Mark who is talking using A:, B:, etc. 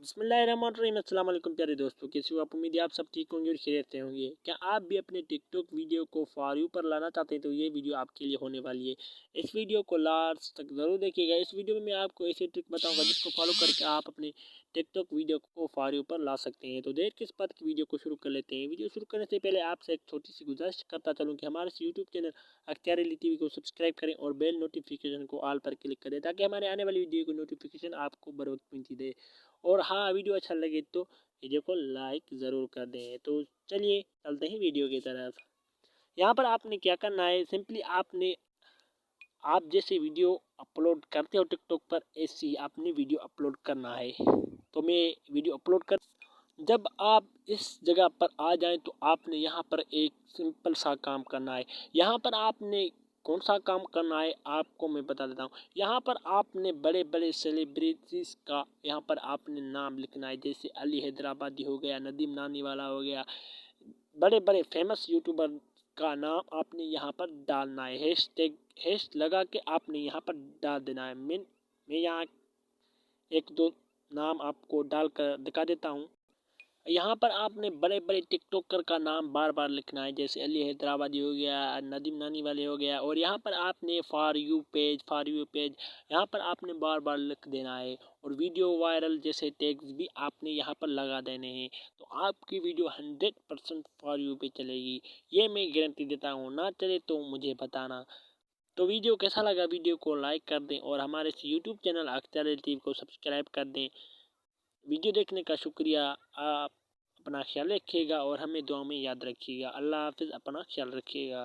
A: बिस्मिल्लाहिर्रहमानिर्रहीम। अस्सलाम वालेकुम प्यारे दोस्तों, कैसे हो आप? उम्मीद है आप सब ठीक होंगे और खैरियत से होंगे। क्या आप भी अपने टिकटॉक वीडियो को फॉर यू पर लाना चाहते हैं तो ये वीडियो आपके लिए होने वाली है। इस वीडियो को लास्ट तक ज़रूर देखिएगा। इस वीडियो में मैं आपको ऐसी ट्रिक बताऊंगा जिसको फॉलो करके आप अपने टिकटॉक वीडियो को फॉर यू पर ला सकते हैं। तो देर किस बात की वीडियो को शुरू कर लेते हैं। वीडियो शुरू करने से पहले आपसे एक छोटी सी गुजारिश करता चलूँ कि हमारे यूट्यूब चैनल अख्तियार टीवी को सब्सक्राइब करें और बेल नोटिफिकेशन को ऑल पर क्लिक करें ताकि हमारे आने वाली वीडियो की नोटिफिकेशन आपको बर वक्त पहुँची दे। और हाँ, वीडियो अच्छा लगे तो वीडियो को लाइक ज़रूर कर दें। तो चलिए चलते हैं वीडियो की तरफ। यहाँ पर आपने क्या करना है, सिंपली आप जैसे वीडियो अपलोड करते हो टिकटॉक पर ऐसी ही आपने वीडियो अपलोड करना है। तो मैं वीडियो अपलोड कर जब आप इस जगह पर आ जाएं तो आपने यहाँ पर एक सिंपल सा काम करना है। यहाँ पर आपने कौन सा काम करना है आपको मैं बता देता हूँ। यहाँ पर आपने बड़े बड़े सेलिब्रिटीज़ का यहाँ पर आपने नाम लिखना है, जैसे अली हैदराबादी हो गया, नदीम नानी वाला हो गया, बड़े बड़े फेमस यूट्यूबर का नाम आपने यहाँ पर डालना है। हैश लगा के आपने यहाँ पर डाल देना है। मैं यहाँ एक दो नाम आपको डाल कर दिखा देता हूँ। यहाँ पर आपने बड़े बड़े टिकटॉकर का नाम बार बार लिखना है, जैसे अली हैदराबादी हो गया, नदीम नानी वाले हो गया, और यहाँ पर आपने फॉर यू पेज यहाँ पर आपने बार बार लिख देना है। और वीडियो वायरल जैसे टैग्स भी आपने यहाँ पर लगा देने हैं। तो आपकी वीडियो 100% फॉर यू पे चलेगी, ये मैं गारंटी देता हूँ। ना चले तो मुझे बताना। तो वीडियो कैसा लगा, वीडियो को लाइक कर दें और हमारे यूट्यूब चैनल अख्तियार टीवी को सब्सक्राइब कर दें। वीडियो देखने का शुक्रिया। आप अपना ख्याल रखिएगा और हमें दुआ में याद रखिएगा। अल्लाह हाफिज़। अपना ख्याल रखिएगा।